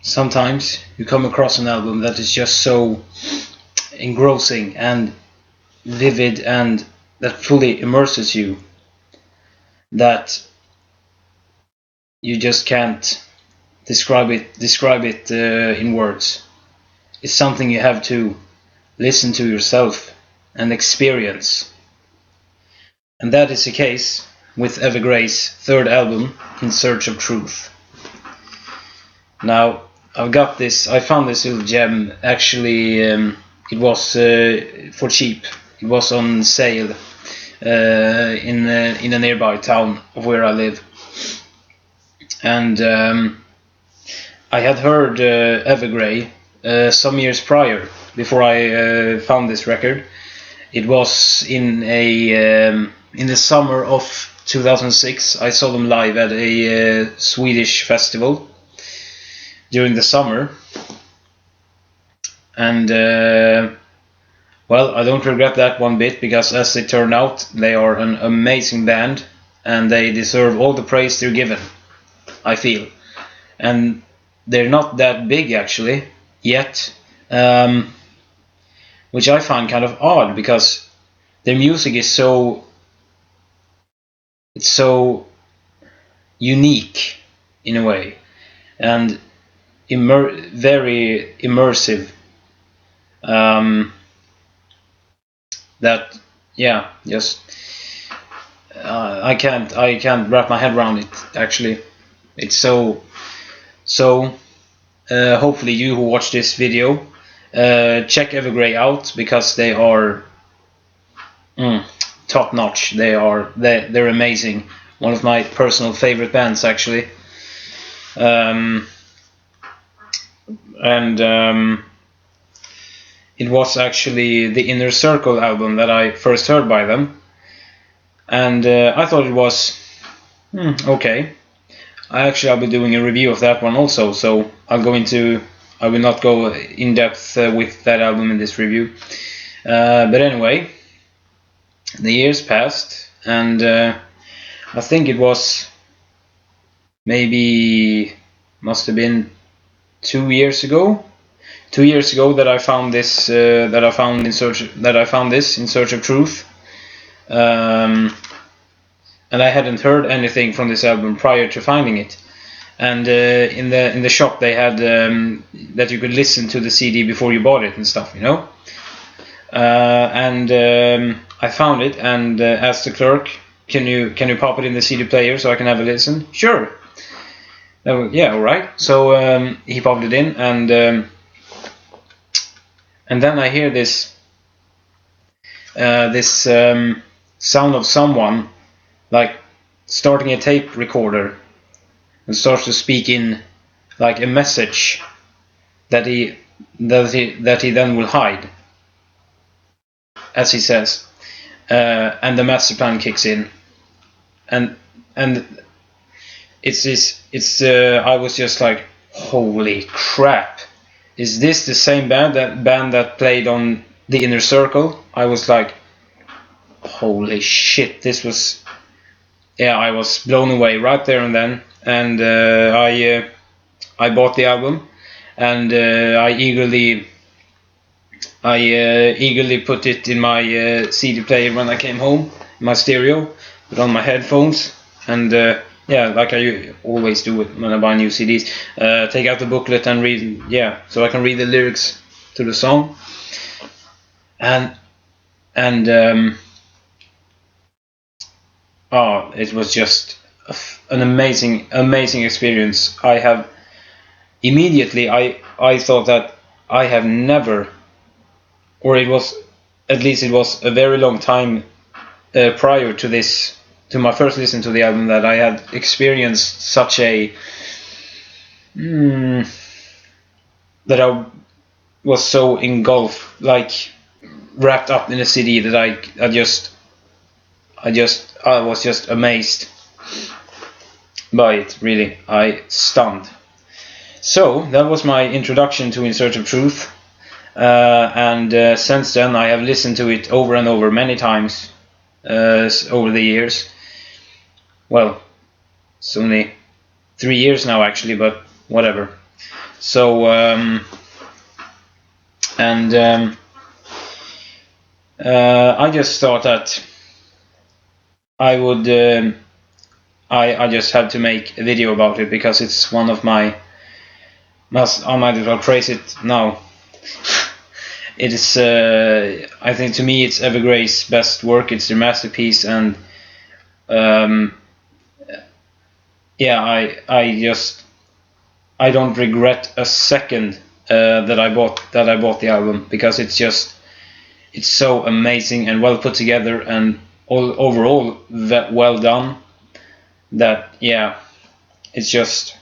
Sometimes you come across an album that is just so engrossing and vivid and that fully immerses you that you just can't describe it in words. It's something you have to listen to yourself and experience. And that is the case with Evergrey's third album, In Search of Truth. Now, I found this little gem. Actually, it was for cheap. It was on sale in a nearby town of where I live. And I had heard Evergrey some years prior, before I found this record. It was in the summer of 2006. I saw them live at a Swedish festival during the summer, and well, I don't regret that one bit, because as it turned out, they are an amazing band and they deserve all the praise they're given, I feel. And they're not that big actually yet, which I find kind of odd, because their music is so unique in a way, and very immersive. That just I can't wrap my head around it actually. It's so hopefully you who watch this video check Evergrey out, because they are top notch. They're amazing. One of my personal favorite bands actually. It was actually the Inner Circle album that I first heard by them, and I thought it was okay. I'll be doing a review of that one also, so I will not go in depth with that album in this review. But anyway, the years passed, and I think it was must have been 2 years ago. 2 years ago that I found this. That I found this In Search of Truth. And I hadn't heard anything from this album prior to finding it. And in the shop they had that you could listen to the CD before you bought it and stuff, you know. And I found it and asked the clerk, "Can you pop it in the CD player so I can have a listen?" "Sure." Yeah, all right. So he popped it in, and then I hear this sound of someone like starting a tape recorder and starts to speak in like a message that he then will hide, as he says, and the master plan kicks in, and I was just like, holy crap, is this the same band that played on the Inner Circle? I was like, holy shit, this was, I was blown away right there and then, and I bought the album, and I eagerly put it in my CD player when I came home, my stereo, put on my headphones, and like I always do it when I buy new CDs, take out the booklet and read, so I can read the lyrics to the song, and it was just an amazing experience. I thought that I have never, or it was a very long time prior to this, to my first listen to the album, that I had experienced such a that I was so engulfed, like wrapped up in a CD, that I was just amazed by it, really. I stunned. So that was my introduction to In Search of Truth, and since then I have listened to it over and over many times over the years. Well, it's only 3 years now actually, but whatever. So I just thought that I would I just had to make a video about it, because it's one of my I might as well praise it now. It is I think to me it's Evergrey's best work. It's their masterpiece, and yeah, I don't regret a second that I bought the album, because it's so amazing and well put together, and overall well done. That, yeah, it's just.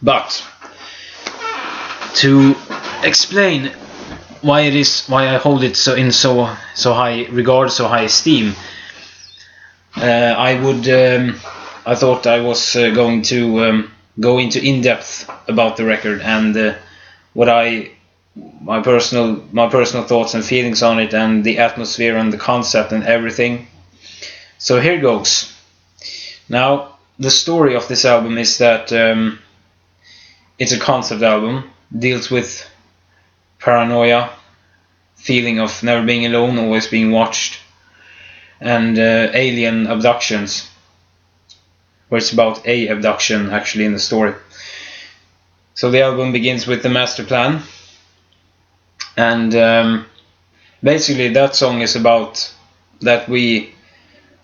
But to explain why I hold it so high regard, so high esteem, I thought I was going to go into in depth about the record, and my personal thoughts and feelings on it, and the atmosphere and the concept and everything. So here goes. Now, the story of this album is that it's a concept album, deals with paranoia, feeling of never being alone, always being watched, and alien abductions, where it's about a abduction actually in the story. So the album begins with the master plan, and basically that song is about that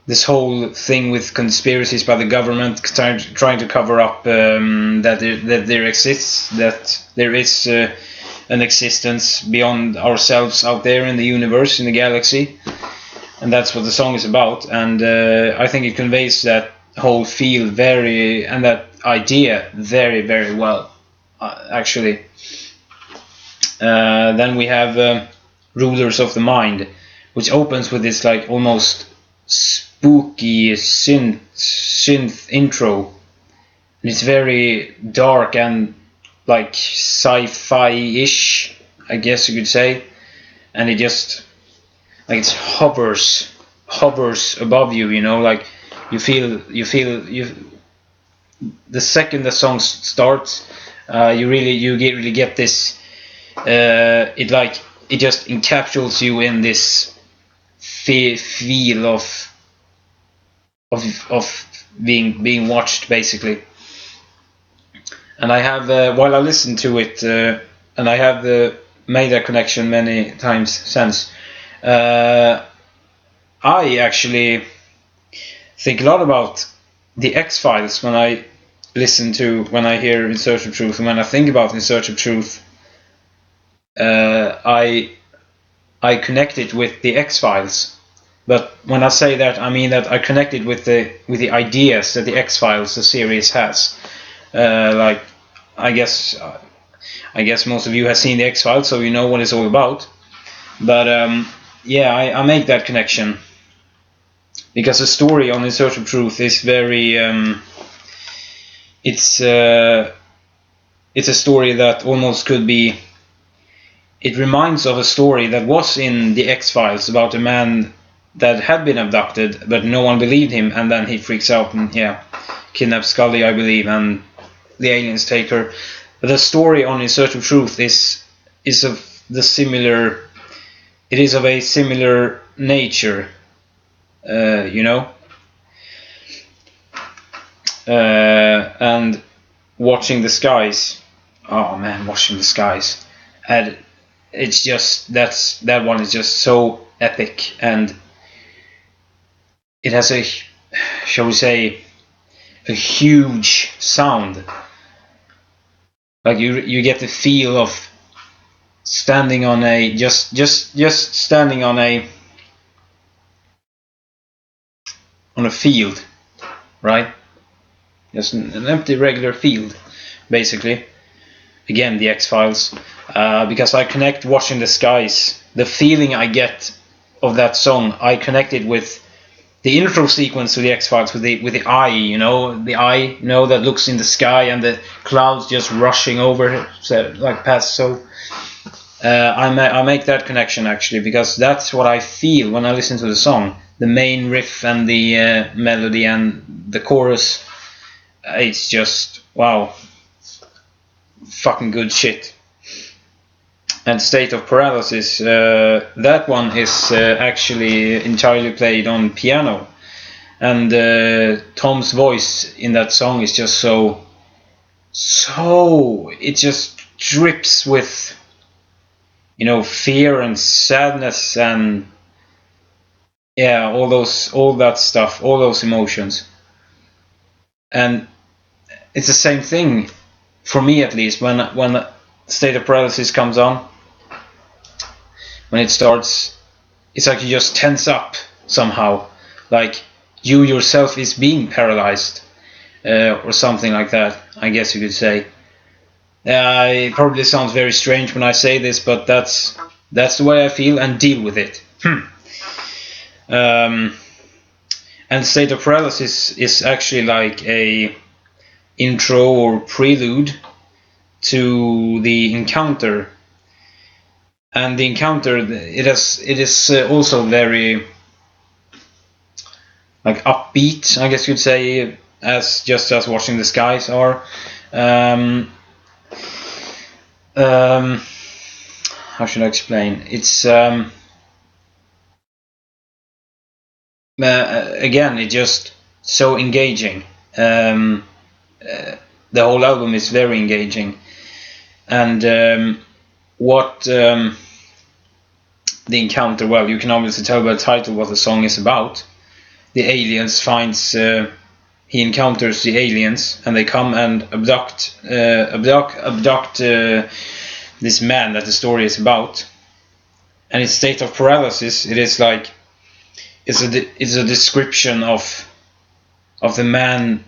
this whole thing with conspiracies by the government trying to cover up that there exists, that there is an existence beyond ourselves out there in the universe, in the galaxy, and that's what the song is about. And I think it conveys that whole feel and that idea very, very well, actually. Then we have Rulers of the Mind, which opens with this like almost spooky synth intro, and it's very dark and like sci-fi-ish, I guess you could say, and it just like it hovers above you, you know, like you feel the second the song starts, you really get this it just encapsulates you in this feel of being watched, basically. And I have while I listen to it, and I have made that connection many times since, I actually think a lot about the X-Files when I hear In Search of Truth, and when I think about In Search of Truth, I connect it with the X-Files. But when I say that, I mean that I connect it with the ideas that the X-Files, the series, has. Like, I guess most of you have seen the X-Files, so you know what it's all about. But yeah, I make that connection because the story on In Search of Truth is very. It's a story that almost could be. It reminds of a story that was in the X-Files about a man that had been abducted, but no one believed him, and then he freaks out and kidnaps Scully, I believe, and the aliens take her. But the story on In Search of Truth is of the similar. It is of a similar nature, you know. And Watching the Skies. Oh man, Watching the Skies. And it's just that one is just so epic, and it has a, shall we say, a huge sound. Like you get the feel of standing on a just standing on a field, right? Just an empty regular field, basically. Again, the X-Files, because I connect Watching the Skies. The feeling I get of that song, I connect it with the intro sequence to the X-Files, with the eye, you know, that looks in the sky and the clouds just rushing over, so, like past. So I make that connection actually, because that's what I feel when I listen to the song. The main riff and the melody and the chorus, it's just wow. fucking good shit. And State of Paralysis, that one is actually entirely played on piano, and Tom's voice in that song is just so it just drips with, you know, fear and sadness and yeah, all that stuff, all those emotions. And it's the same thing for me, at least, when State of Paralysis comes on. When it starts, it's like you just tense up somehow, like you yourself is being paralyzed, or something like that, I guess you could say. It probably sounds very strange when I say this, but that's the way I feel and deal with it. And State of Paralysis is actually like a intro or prelude to the Encounter. And the Encounter, it is also very like upbeat, I guess you'd say, as just as Watching the Skies are. How should I explain? It's again, it's just so engaging. The whole album is very engaging, and what the Encounter, well, you can obviously tell by the title what the song is about. The aliens finds he encounters the aliens, and they come and abduct this man that the story is about. And its State of Paralysis, it is like it's a description of the man.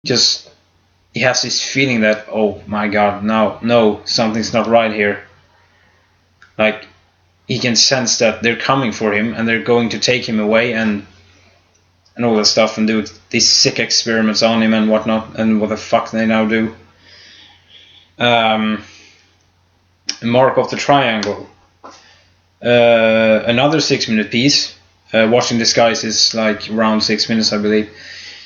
Just he has this feeling that, oh my god, no, something's not right here. Like he can sense that they're coming for him and they're going to take him away and all that stuff and do these sick experiments on him and whatnot, and what the fuck they now do. Mark of the Triangle, another 6-minute piece. Watching the Skies is like around 6 minutes, I believe.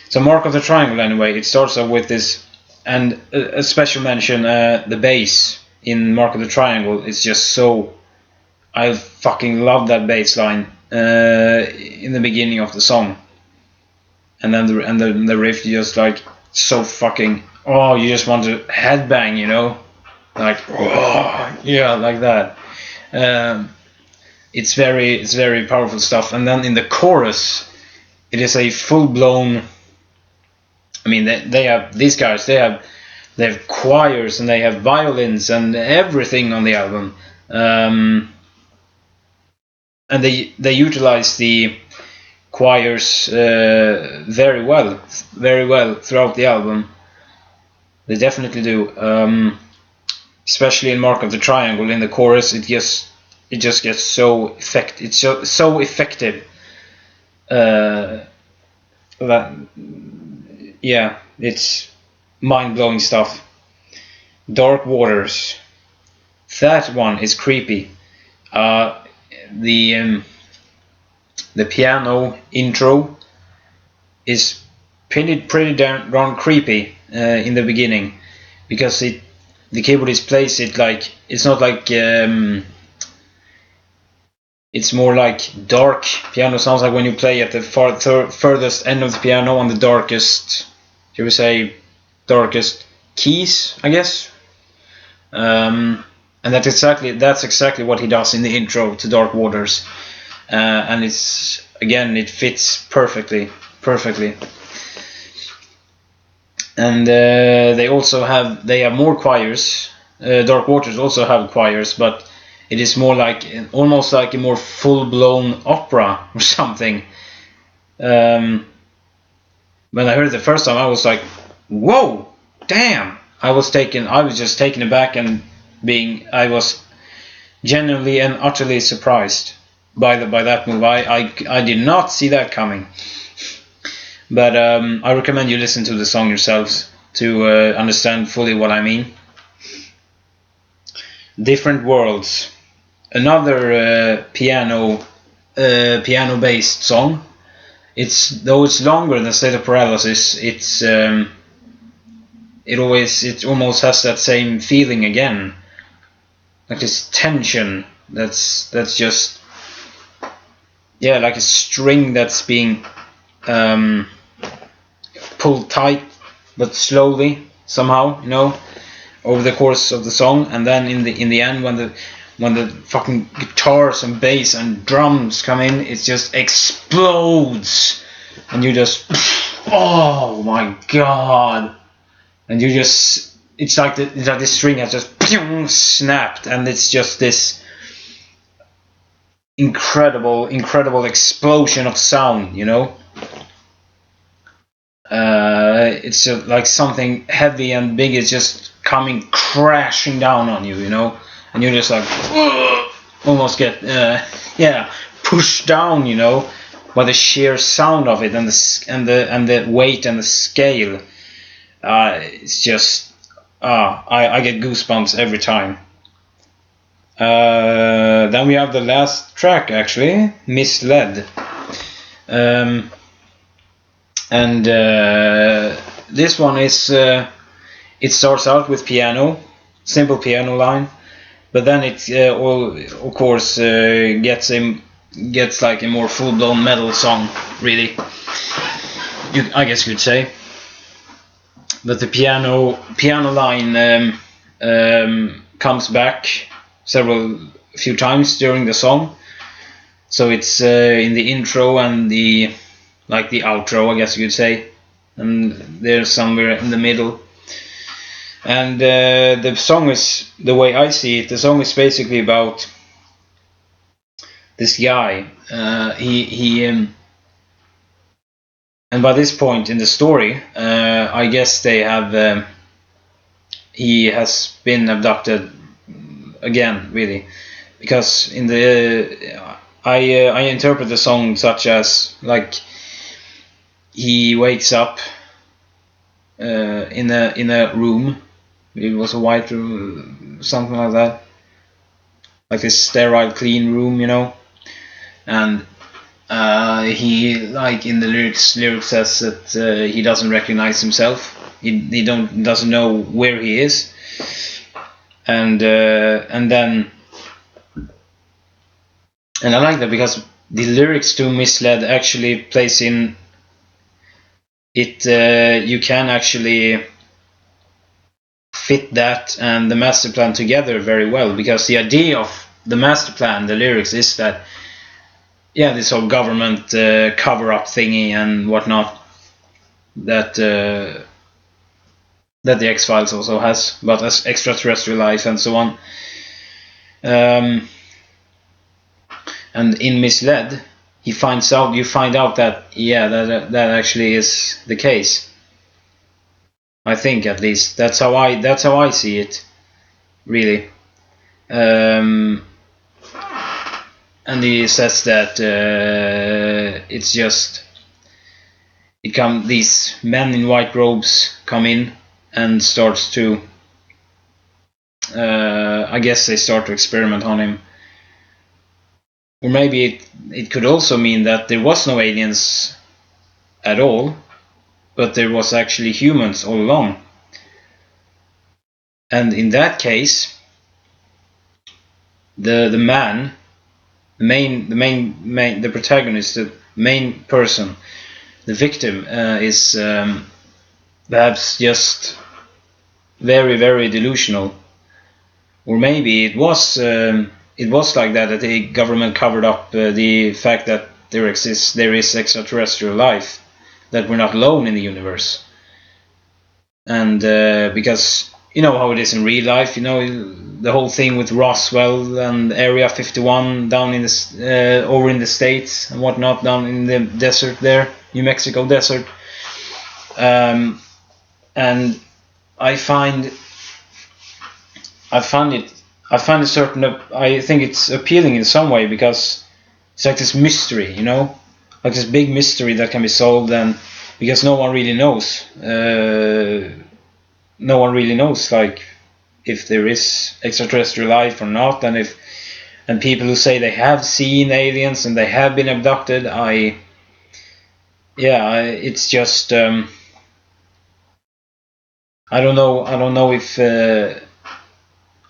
So Mark of the Triangle, anyway, it starts off with this, and a special mention, the bass in Mark of the Triangle is just so, I fucking love that bass line in the beginning of the song, and then the riff just like so fucking, oh, you just want to headbang, you know, like, oh yeah, like that. It's very powerful stuff. And then in the chorus, it is a full blown. I mean, they have these guys. They have choirs and they have violins and everything on the album. And they utilize the choirs very well throughout the album. They definitely do. Especially in Mark of the Triangle, in the chorus, it just gets so effective. It's so effective. Yeah, it's mind-blowing stuff. Dark Waters, that one is creepy. The piano intro is pretty darn creepy in the beginning, because the keyboardist plays it like it's not like it's more like dark piano sounds, like when you play at the furthest end of the piano on the darkest, shall we say, darkest keys, I guess. And that's exactly what he does in the intro to Dark Waters, and it's, again, it fits perfectly. And they have more choirs. Dark Waters also have choirs, but it is more like almost like a more full-blown opera or something. When I heard it the first time, I was like, whoa, damn. I was just taken aback, and I was genuinely and utterly surprised by that move. I did not see that coming. But I recommend you listen to the song yourselves to understand fully what I mean. Different Worlds, another piano-based song. Though it's longer than State of Paralysis, it's it almost has that same feeling again, like this tension that's just, yeah, like a string that's being pulled tight but slowly somehow, you know, over the course of the song. And then in the end, when the fucking guitars and bass and drums come in, it just explodes, and you just, oh my god, and you just, it's like the string has just snapped, and it's just this incredible explosion of sound, you know. It's just like something heavy and big is just coming crashing down on you, you know, and you're just like almost get pushed down, you know, by the sheer sound of it, and the weight and the scale. It's just I get goosebumps every time. Then we have the last track, actually, Misled. And this one is it starts out with piano, simple piano line, but then it of course gets like a more full-blown metal song, really, I guess you'd say. But the piano line comes back a few times during the song, so it's in the intro and the outro, I guess you could say, and there's somewhere in the middle. And the song is, the way I see it, the song is basically about this guy. And by this point in the story, I guess they have he has been abducted again, really, because in the I interpret the song such as, like, he wakes up in a room. It was a white room, something like that, like this sterile, clean room, you know. And he, like in the lyrics says that he doesn't recognize himself. He doesn't know where he is. And then I like that, because the lyrics to Misled actually plays in it. You can actually fit that and the master plan together very well, because the idea of the master plan, the lyrics, is that, yeah, this whole government cover-up thingy and whatnot that the X-Files also has, but as extraterrestrial life and so on. And in Misled, you find out that, yeah, that actually is the case. I think, at least that's how I see it, really. And he says that it's just these men in white robes come in and starts to I guess they start to experiment on him. Or maybe it could also mean that there was no aliens at all, but there was actually humans all along. And in that case, the protagonist, the main person, the victim, is perhaps just very, very delusional. Or maybe it was like that the government covered up the fact that there is extraterrestrial life, that we're not alone in the universe. And because you know how it is in real life, you know, the whole thing with Roswell and Area 51 down in the over in the States and whatnot, down in the desert there, New Mexico desert. And I find I think it's appealing in some way, because it's like this mystery, you know, like this big mystery that can be solved, and because no one really knows, like, if there is extraterrestrial life or not, and people who say they have seen aliens and they have been abducted, it's just I don't know if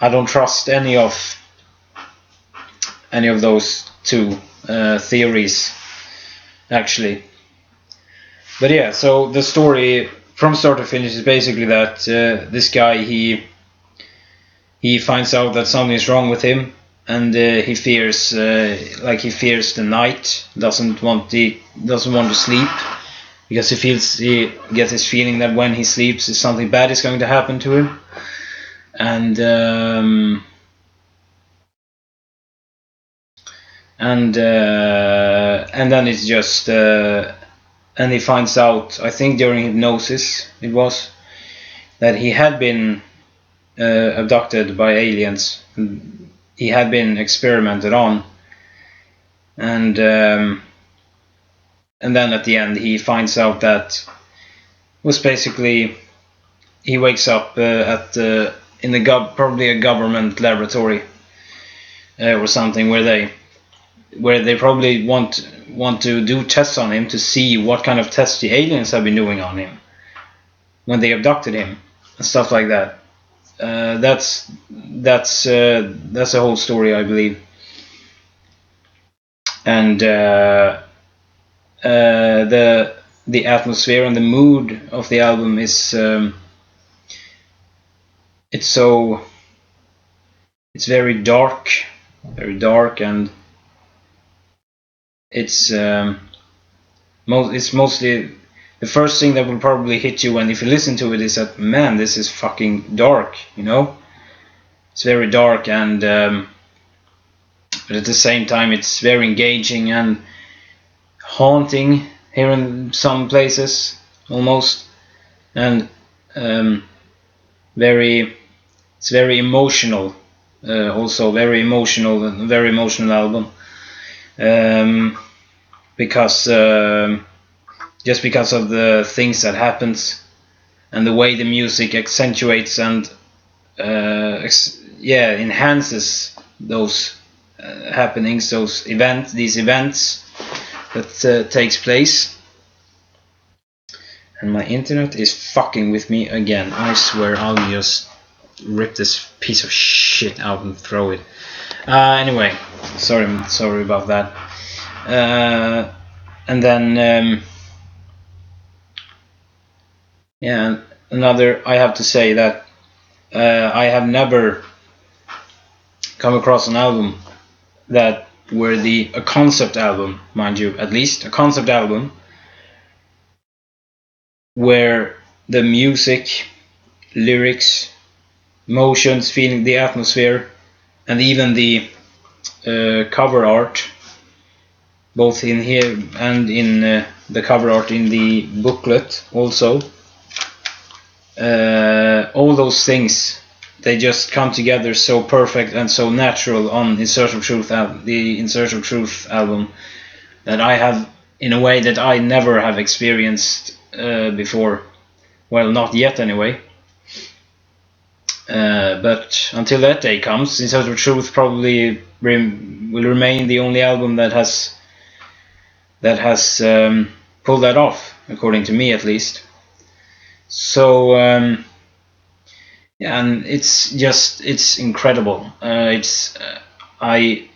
I don't trust any of those two theories actually. But yeah, so the story from start to finish is basically that this guy he finds out that something is wrong with him, and he fears the night. Doesn't want to sleep because he gets this feeling that when he sleeps, something bad is going to happen to him, and then it's just and he finds out, I think during hypnosis it was, that he had been abducted by aliens. He had been experimented on, and then at the end he finds out that was basically, he wakes up probably a government laboratory or something, where they probably want to do tests on him to see what kind of tests the aliens have been doing on him when they abducted him and stuff like that. That's the whole story, I believe. And the atmosphere and the mood of the album is it's very dark, and it's mostly the first thing that will probably hit you when if you listen to it is that, man, this is fucking dark, It's very dark, and but at the same time it's very engaging and haunting here in some places almost, and it's very emotional, also very emotional album, because just because of the things that happens and the way the music accentuates and enhances those happenings, these events that takes place. And my internet is fucking with me again. I swear I'll just rip this piece of shit out and throw it. Anyway, sorry about that. And then I have to say that I have never come across an album that where a concept album, mind you, at least a concept album, where the music, lyrics, emotions, feeling, the atmosphere, and even the cover art, both in here and in the cover art in the booklet also, all those things, they just come together so perfect and so natural on In Search of Truth, the In Search of Truth album, that I have, in a way that I never have experienced before. Well, not yet anyway. But until that day comes, In Search of Truth probably will remain the only album that has pulled that off, according to me at least. So and it's incredible. It's 5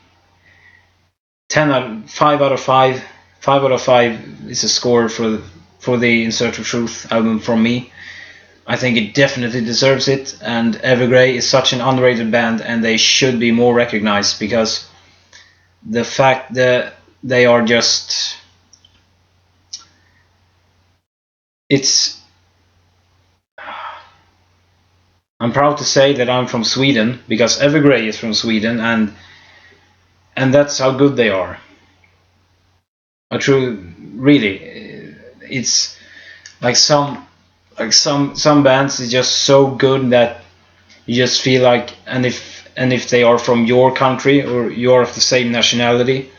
out of 5. 5 out of 5 is a score for the In Search of Truth album from me. I think it definitely deserves it, and Evergrey is such an underrated band, and they should be more recognized, because the fact that they are just, I'm proud to say that I'm from Sweden, because Evergrey is from Sweden, and that's how good they are. Really, it's like some bands is just so good that you just feel like, and if they are from your country or you're of the same nationality,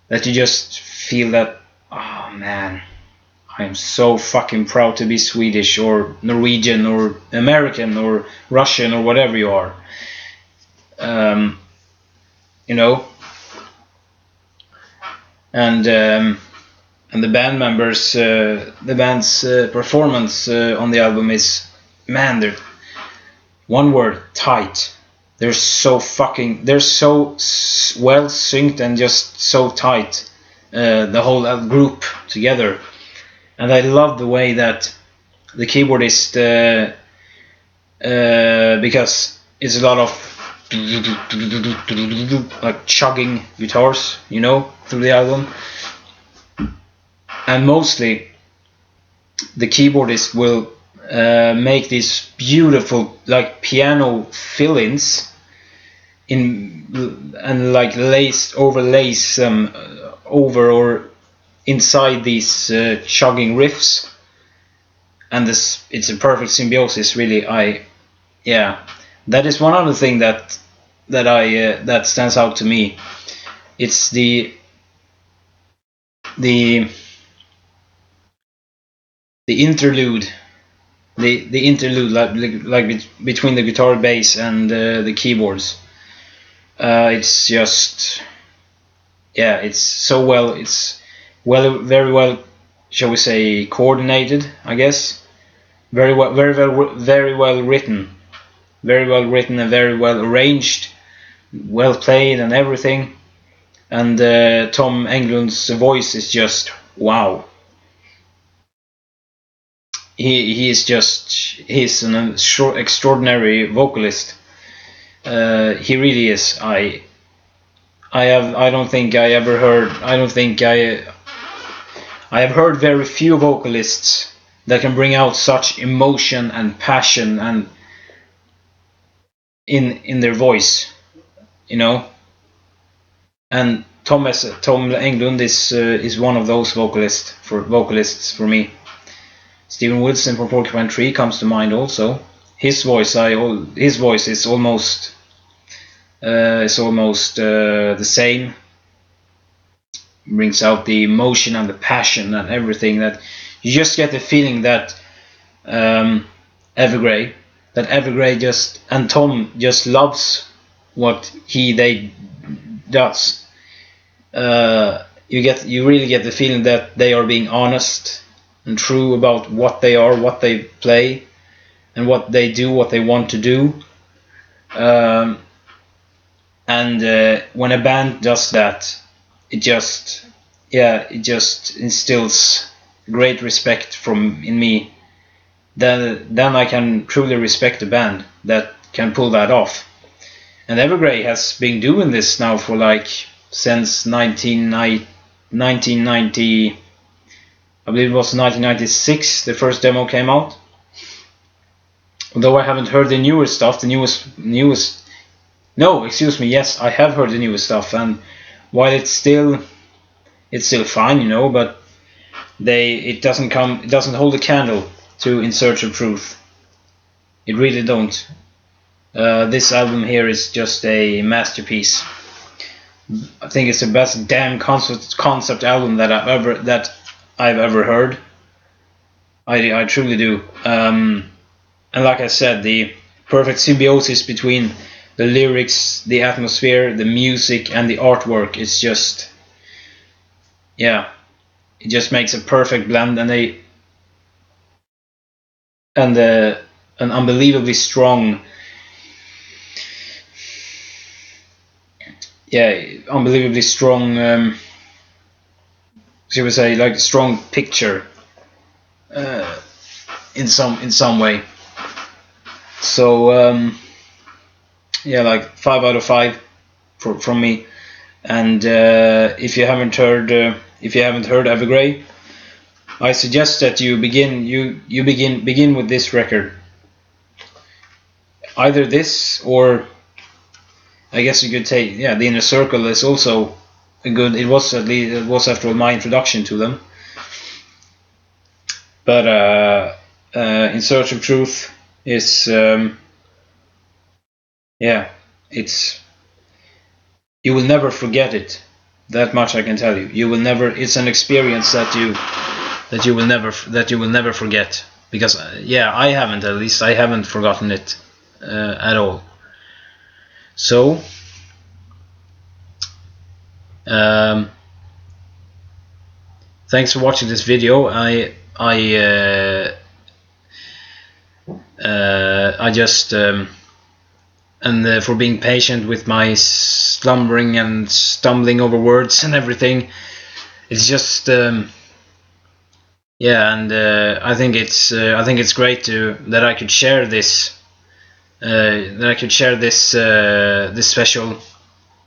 that you just feel that, oh man, I am so fucking proud to be Swedish or Norwegian or American or Russian or whatever you are. And the band members, the band's performance on the album is man, they're, one word, tight. They're so well synced and just so tight, the whole group together. And I love the way that the keyboardist, because it's a lot of like chugging guitars, you know, through the album, and mostly the keyboardist will make these beautiful like piano fill-ins in, and like overlays over or inside these chugging riffs, and this, it's a perfect symbiosis, really. That is one other thing that stands out to me. It's the interlude, the interlude, like between the guitar, bass, and the keyboards. It's just, yeah, it's so well, it's very well, shall we say, coordinated, I guess. Very well written, and very well arranged, well played, and everything. And Tom Englund's voice is just wow. He's an extraordinary vocalist. He really is. I don't think I have heard very few vocalists that can bring out such emotion and passion and in their voice, you know. And Tom Englund is one of those vocalists for me. Steven Wilson from Porcupine Tree comes to mind also. His voice is almost the same. Brings out the emotion and the passion and everything, that you just get the feeling that Evergrey just, and Tom just loves what they does. You really get the feeling that they are being honest and true about what they are, what they play, and what they do, what they want to do. And when a band does that, it just instills great respect in me. Then I can truly respect a band that can pull that off. And Evergrey has been doing this now for since 1990. I believe it was 1996 the first demo came out. Although I haven't heard the newer stuff, no, excuse me, yes, I have heard the newest stuff, and while it's still fine, you know, but it doesn't hold a candle to In Search of Truth. It really don't. This album here is just a masterpiece. I think it's the best damn concept album that I've ever heard. I truly do. And like I said, the perfect symbiosis between the lyrics, the atmosphere, the music, and the artwork is just, it just makes a perfect blend, and an unbelievably strong, should we say, like strong picture in some way. So like 5 out of 5 from me. And if you haven't heard Evergrey, I suggest that you begin with this record. Either this, or I guess you could take, The Inner Circle is also a good. It was after all my introduction to them. But In Search of Truth is it's, you will never forget it. That much I can tell you. You will never. It's an experience that you will never forget. Because I haven't. At least I haven't forgotten it at all. So thanks for watching this video. I just and for being patient with my slumbering and stumbling over words and everything. It's just yeah, and I think it's great that I could share this this special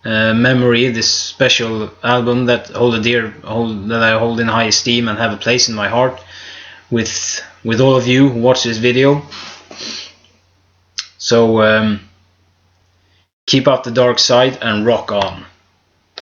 memory, this special album that that I hold in high esteem and have a place in my heart with all of you who watch this video. So keep out the dark side and rock on.